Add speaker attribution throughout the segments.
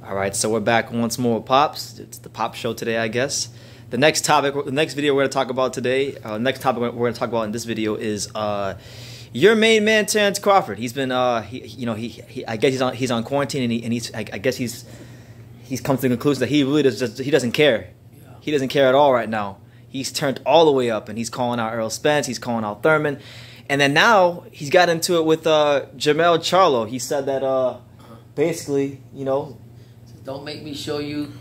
Speaker 1: All right, so we're back once more with Pops. It's the Pop Show today, I guess. The next video we're going to talk about today, next topic we're going to talk about in this video is your main man, Terence Crawford. He's been, I guess he's on quarantine, and I guess he's come to the conclusion that he really doesn't care. Yeah. He doesn't care at all right now. He's turned all the way up, and he's calling out Errol Spence. He's calling out Thurman, and then now he's got into it with Jermell Charlo. He said that basically, you know.
Speaker 2: Don't make me show you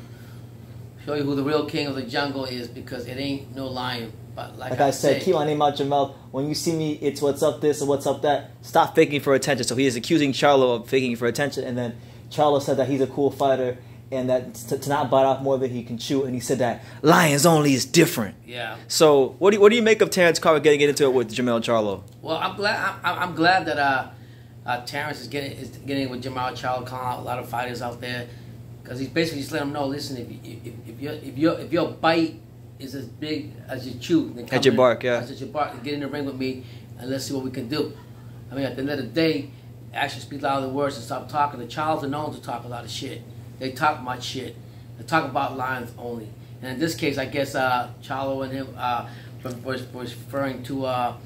Speaker 2: who the real king of the jungle is, because it ain't no lion. But like I said,
Speaker 1: keep my name out your mouth. When you see me, it's what's up this or what's up that. Stop faking for attention. So he is accusing Charlo of faking for attention, and then Charlo said that he's a cool fighter and that to not bite off more than he can chew, and he said that lions only is different.
Speaker 2: Yeah.
Speaker 1: So what do you make of Terence Crawford getting into it with Jermell Charlo?
Speaker 2: Well, I'm glad that Terence is getting with Jermell Charlo, calling out a lot of fighters out there. Because he's basically just letting them know, listen, if your bite is as big as your chew, then
Speaker 1: at your bark, yeah.
Speaker 2: As your bark, get in the ring with me, and let's see what we can do. I mean, at the end of the day, actions speak louder than words, and stop talking. The Charlos are known to talk a lot of shit. They talk much shit. They talk about lions only. And in this case, I guess Charlo and him was referring to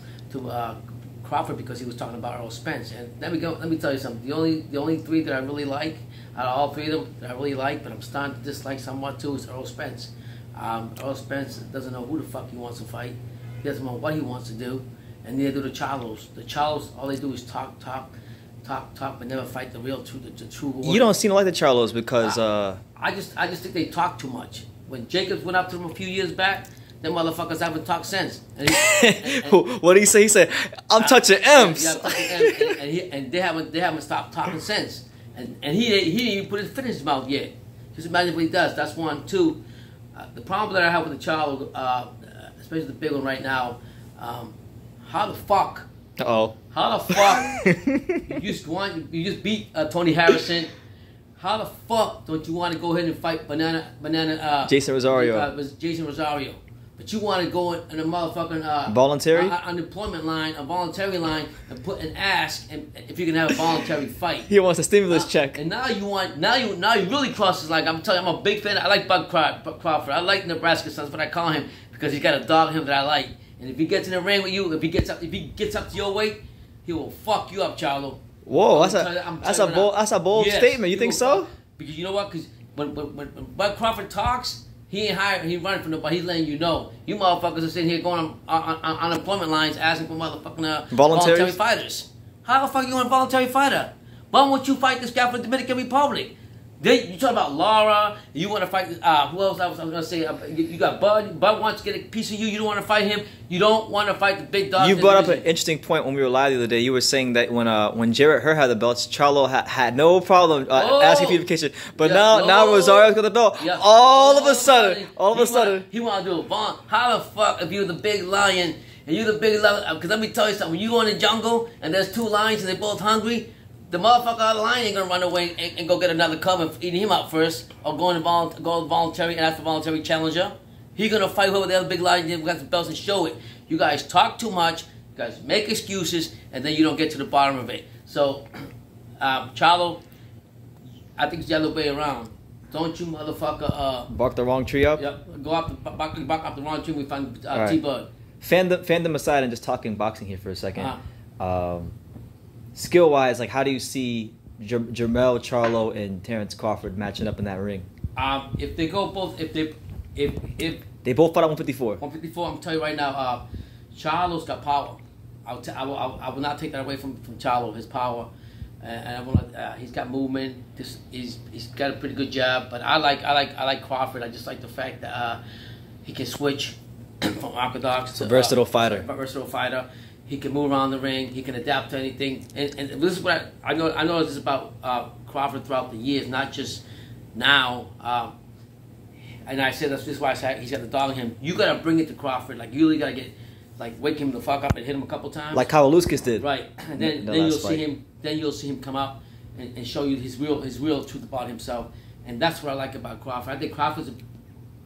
Speaker 2: Crawford because he was talking about Errol Spence. And let me tell you something. The only three that I really like, out of all three of them that I really like, but I'm starting to dislike somewhat too, is Errol Spence. Errol Spence doesn't know who the fuck he wants to fight. He doesn't know what he wants to do, and neither do the Charlos. The Charlos, all they do is talk, but never fight the real true. The true.
Speaker 1: You don't seem to like the Charlos because
Speaker 2: I just think they talk too much. When Jacobs went up to them a few years back, them motherfuckers haven't talked since.
Speaker 1: What did he say? He said, "I'm touching M's."
Speaker 2: Yeah, touching M's, and they haven't stopped talking since. And he didn't even put his foot in his mouth yet. Just imagine what he does. That's one. Two, the problem that I have with the Charlo, especially the big one right now, how the fuck?
Speaker 1: Uh-oh.
Speaker 2: How the fuck you just beat Tony Harrison? How the fuck don't you want to go ahead and fight
Speaker 1: Jason Rosario?
Speaker 2: Jason Rosario. But you want to go in a motherfucking
Speaker 1: voluntary
Speaker 2: unemployment line, a voluntary line, and ask if you can have a voluntary fight.
Speaker 1: He wants a stimulus check.
Speaker 2: And now you really crosses like I'm telling you, I'm a big fan. I like Buck Crawford. I like Nebraska Sons, but I call him because he's got a dog in him that I like. And if he gets in the ring with you, if he gets up to your weight, he will fuck you up, Charlo.
Speaker 1: Whoa, that's a bold statement. You think so?
Speaker 2: Because you know what? Because when Buck Crawford talks, he ain't hiring, he running from nobody, he's letting you know. You motherfuckers are sitting here going on unemployment lines asking for motherfucking voluntary fighters. How the fuck you a voluntary fighter? Why won't you fight this guy from the Dominican Republic? You talking about Laura, you want to fight, who else I was going to say, you got Bud wants to get a piece of you, you don't want to fight him, you don't want to fight the big dog.
Speaker 1: You brought up an interesting point when we were live the other day. You were saying that when Jarrett Hurd had the belts, Charlo had no problem asking for unification, but now Rosario's got the belt. Yeah. All of a sudden,
Speaker 2: he want to do it. How the fuck if you're the big lion, and you're the big lion, because let me tell you something, when you go in the jungle, and there's two lions, and they're both hungry, the motherfucker out of the line ain't gonna run away and go get another cub and eat him out first, or go voluntary and ask for voluntary challenger. He gonna fight whoever the other big lion is, got the belts, and show it. You guys talk too much, you guys make excuses, and then you don't get to the bottom of it. So, Charlo, I think it's the other way around. Don't you motherfucker
Speaker 1: bark the wrong tree up?
Speaker 2: Yep. Go up the wrong tree. We find
Speaker 1: right.
Speaker 2: T-Bud.
Speaker 1: Fandom aside, and just talking boxing here for a second. Skill-wise, like, how do you see Jermell Charlo and Terence Crawford matching up in that ring?
Speaker 2: If they go both, if
Speaker 1: they both fought at 154.
Speaker 2: 154, I'm telling you right now, Charlo's got power. I will not take that away from Charlo, his power, and he's got movement. He's got a pretty good jab. But I like Crawford. I just like the fact that he can switch from orthodox to
Speaker 1: versatile fighter.
Speaker 2: Versatile fighter. He can move around the ring. He can adapt to anything. And this is what I know. I know this is about Crawford throughout the years, not just now. And I said this is why I said he's got the dog in him. You gotta bring it to Crawford. Like you really gotta wake him the fuck up and hit him a couple times.
Speaker 1: Like Kawaluskis did.
Speaker 2: Right. And then you'll see him. Then you'll see him come up and show you his real truth about himself. And that's what I like about Crawford. I think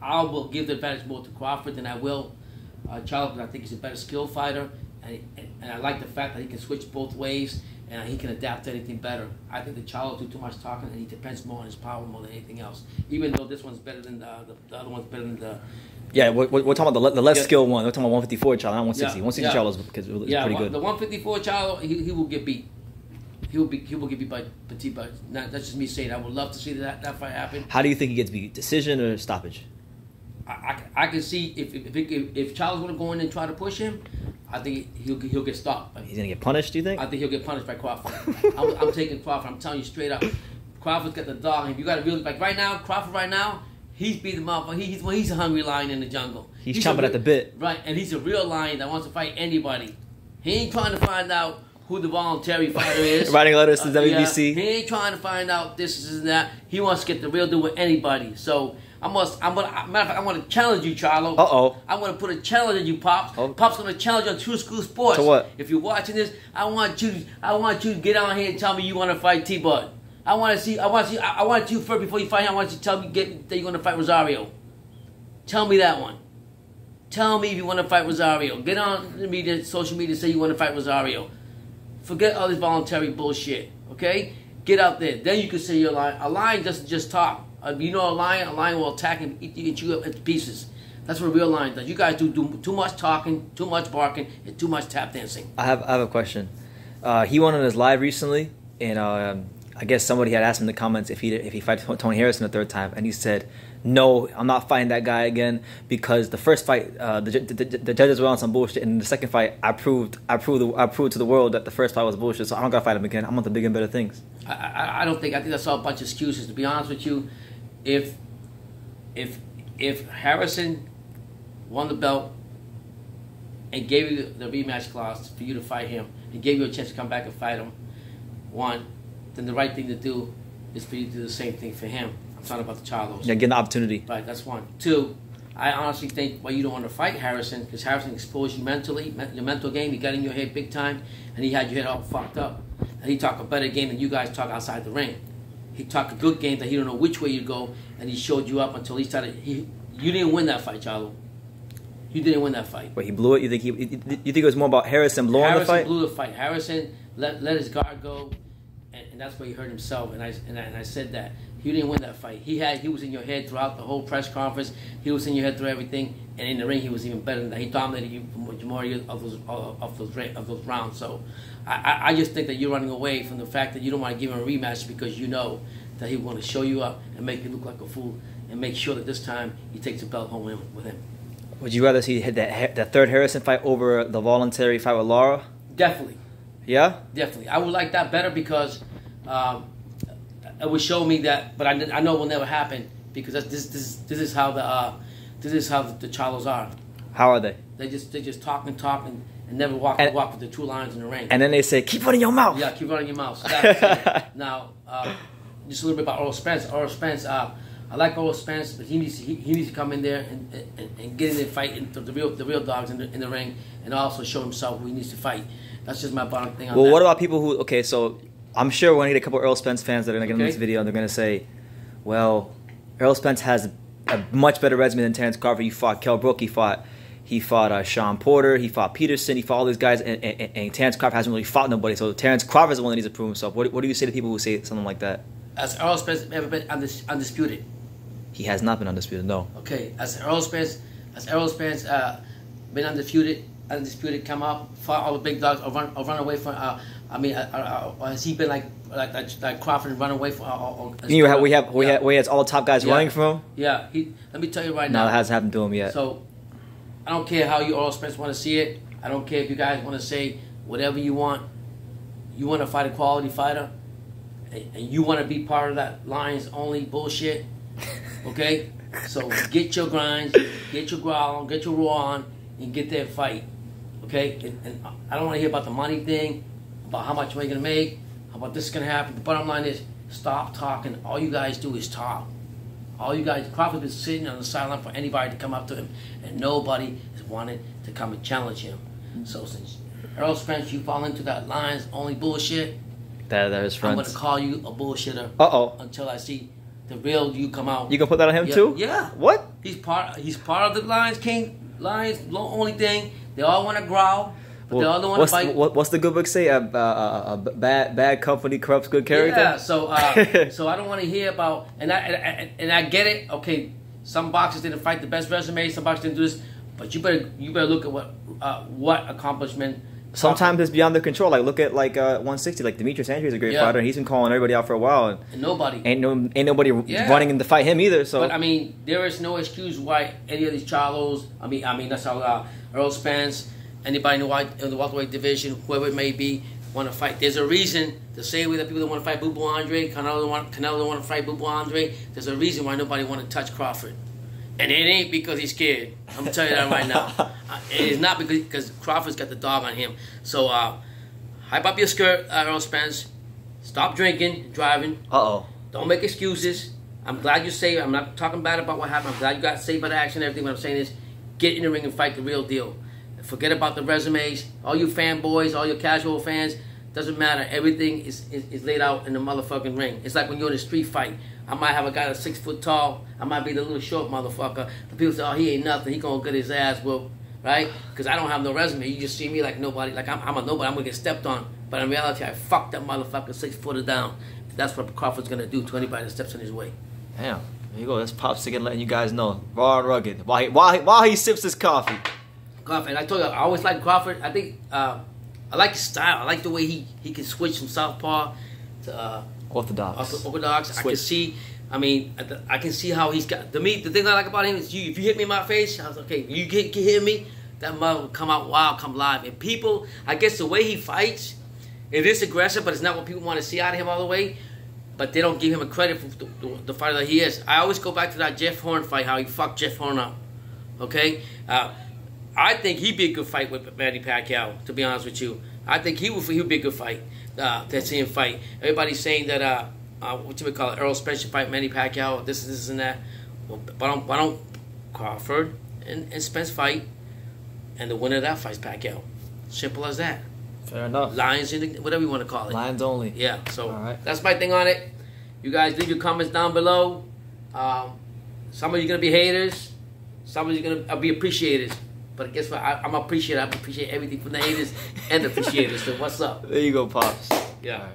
Speaker 2: I will give the advantage more to Crawford than I will Charlo, because I think he's a better skill fighter. And I like the fact that he can switch both ways, and he can adapt to anything better. I think the Charlo do too much talking, and he depends more on his power more than anything else. Even though this one's better than the other one's better than the.
Speaker 1: Yeah, we're talking about the less skilled one. We're talking about 154 Charlo, not 160.
Speaker 2: Yeah,
Speaker 1: 160 Charlo is pretty good.
Speaker 2: The 154 Charlo, he will get beat. He will get beat by Petit, but that's just me saying. I would love to see that fight happen.
Speaker 1: How do you think he gets beat? Decision or stoppage?
Speaker 2: I can see if Charlo's going to go in and try to push him, I think he'll get stopped.
Speaker 1: He's going to get punished, do you think?
Speaker 2: I think he'll get punished by Crawford. I'm taking Crawford. I'm telling you straight up. Crawford's got the dog. If you got to really, like right now, Crawford right now, he's beat him up. He's a hungry lion in the jungle.
Speaker 1: He's chomping at the bit.
Speaker 2: Right, and he's a real lion that wants to fight anybody. He ain't trying to find out who the voluntary fighter is.
Speaker 1: Writing letters to WBC.
Speaker 2: He ain't trying to find out this and that. He wants to get the real deal with anybody. So I'm gonna challenge you, Charlo. I'm gonna put a challenge on you, Pops. Pop's gonna challenge you on True School Sports.
Speaker 1: To what?
Speaker 2: If you're watching this, I want you to get on here and tell me you want to fight T-Bud. I want you first before you fight him. I want you to tell me that you're gonna fight Rosario. Tell me that one. Tell me if you want to fight Rosario. Get on the media, social media, say you want to fight Rosario. Forget all this voluntary bullshit. Okay? Get out there. Then you can say you're lying. A lion doesn't just talk. You know a lion will attack and eat you up into pieces. That's what a real lion does. You guys do too much talking, too much barking, and too much tap dancing.
Speaker 1: I have a question. He went on his live recently, and I guess somebody had asked him in the comments if he fights Tony Harrison the third time, and he said, "No, I'm not fighting that guy again because the first fight, the judges were on some bullshit, and in the second fight, I proved to the world that the first fight was bullshit. So I don't gotta fight him again. I'm on the bigger and better things."
Speaker 2: I think that's all a bunch of excuses. To be honest with you, if Harrison won the belt and gave you the rematch clause for you to fight him and gave you a chance to come back and fight him, one, then the right thing to do is for you to do the same thing for him. I'm talking about the Charlos.
Speaker 1: Yeah, getting the opportunity.
Speaker 2: Right, that's one. Two, I honestly think why you don't want to fight Harrison, because Harrison exposed you mentally, your mental game. He got in your head big time, and he had your head all fucked up. And he talked a better game than you guys talk outside the ring. He talked a good game that he don't know which way you go, and he showed you up until he started. You didn't win that fight, Charlo. You didn't win that fight.
Speaker 1: Wait, he blew it? You think it was more about Harrison blowing the fight?
Speaker 2: Harrison blew the fight. Harrison let his guard go, and that's where he hurt himself. And I said that. You didn't win that fight. He was in your head throughout the whole press conference. He was in your head through everything, and in the ring he was even better than that. He dominated you for the majority of those rounds. So I just think that you're running away from the fact that you don't want to give him a rematch because you know that he want to show you up and make you look like a fool and make sure that this time he takes the belt home with him.
Speaker 1: Would you rather see that third Harrison fight over the voluntary fight with Lara?
Speaker 2: Definitely.
Speaker 1: Yeah?
Speaker 2: Definitely. I would like that better because it would show me that, but I know it will never happen because this is how the Charlos are.
Speaker 1: How are they?
Speaker 2: They just talk and never walk with the two lines in the ring.
Speaker 1: And then they say, "Keep running your mouth."
Speaker 2: Yeah, keep running your mouth. So that's now, just a little bit about Errol Spence. Errol Spence, I like Errol Spence, but he needs to come in there and get in there and fight the real dogs in the ring, and also show himself who he needs to fight. That's just my bottom thing on that.
Speaker 1: Well, what about people who? Okay, so I'm sure we're gonna get a couple of Errol Spence fans that are gonna get in this video, and they're gonna say, "Well, Errol Spence has a much better resume than Terence Crawford. He fought Kell Brook. He fought Sean Porter. He fought Peterson. He fought all these guys, and Terence Crawford hasn't really fought nobody. So Terence Crawford is the one that needs to prove himself." What do you say to people who say something like that?
Speaker 2: Has Errol Spence ever been undisputed?
Speaker 1: He has not been undisputed. No. Okay.
Speaker 2: Has Errol Spence been undisputed? Come up, fought all the big dogs, or run away from? Has he been like Crawford and run away from?
Speaker 1: You know, we have all the top guys running from him.
Speaker 2: Yeah. Let me tell you right now.
Speaker 1: No, it hasn't happened to him yet.
Speaker 2: So I don't care how you Errol Spence want to see it. I don't care if you guys want to say whatever you want. You want to fight a quality fighter, and you want to be part of that Lions only bullshit. Okay, so get your grinds, get your growl on, get your raw on, and get that fight. Okay, and I don't want to hear about the money thing, about how much money you're gonna make, how about this is gonna happen. The bottom line is, stop talking. All you guys do is talk. All you guys, Crawford is sitting on the sideline for anybody to come up to him, and nobody is wanting to come and challenge him. So since Errol Spence, you fall into that Lions only bullshit,
Speaker 1: that is front.
Speaker 2: I'm gonna call you a bullshitter. Until I see the real you come out.
Speaker 1: You gonna put that on him too?
Speaker 2: Yeah.
Speaker 1: What?
Speaker 2: He's part of the Lions King, Lions only thing. They all want to growl. But they all don't want to fight.
Speaker 1: What's the good book say? Bad company corrupts good character.
Speaker 2: Yeah. So so I don't want to hear about and I get it. Okay, some boxers didn't fight the best resume. Some boxers didn't do this. But you better look at what accomplishment.
Speaker 1: Sometimes it's beyond their control. Like look at 160. Like Demetrius Andrew is a great fighter, and he's been calling everybody out for a while.
Speaker 2: And nobody
Speaker 1: ain't nobody running in to fight him either. So,
Speaker 2: but I mean, there is no excuse why any of these Charlos. I mean that's how Errol, Spence, anybody in the welterweight division, whoever it may be, want to fight. There's a reason. The same way that people don't want to fight Boo Andre, Canelo don't want to fight Boo Andre. There's a reason why nobody want to touch Crawford. And it ain't because he's scared. I'm telling you that right now. It is not because Crawford's got the dog on him. So, hype up your skirt, Errol Spence. Stop drinking and driving.
Speaker 1: Uh-oh.
Speaker 2: Don't make excuses. I'm glad you're safe. I'm not talking bad about what happened. I'm glad you got saved by the action and everything. What I'm saying is, get in the ring and fight the real deal. Forget about the resumes. All you fanboys, all your casual fans, doesn't matter. Everything is laid out in the motherfucking ring. It's like when you're in a street fight. I might have a guy that's 6 foot tall. I might be the little short motherfucker. But people say, oh, he ain't nothing. He gonna get his ass whooped, right? Because I don't have no resume. You just see me like nobody. Like I'm a nobody. I'm gonna get stepped on. But in reality, I fucked that motherfucker 6 footer down. That's what Crawford's gonna do to anybody that steps in his way.
Speaker 1: Damn. There you go. That's Pops again letting you guys know. Raw and rugged. While he sips his coffee.
Speaker 2: Crawford. And I told you, I always liked Crawford. I think I like his style. I like the way he can switch from southpaw to
Speaker 1: orthodox.
Speaker 2: I can see. I mean, I can see how he's got. The thing I like about him is if you hit me in my face, I was okay. You can hit me, that mother will come out wild, come live. And people, I guess the way he fights, it is aggressive, but it's not what people want to see out of him all the way. But they don't give him a credit for the fighter that he is. I always go back to that Jeff Horn fight, how he fucked Jeff Horn up. Okay, I think he'd be a good fight with Manny Pacquiao. To be honest with you, I think he would be a good fight to see him fight. Everybody's saying that. What you would call it, Errol Spence should fight Manny Pacquiao, this and that. Well, why don't Crawford and Spence fight, and the winner of that fights Pacquiao? Simple as that.
Speaker 1: Fair enough.
Speaker 2: Lions, whatever you want to call it.
Speaker 1: Lions only.
Speaker 2: Yeah, so that's my thing on it. You guys leave your comments down below. Some of you are going to be haters. Some of you are going to be appreciators. But guess what? I'm appreciative. I appreciate everything from the haters and the appreciators. So what's up?
Speaker 1: There you go, Pops.
Speaker 2: Yeah.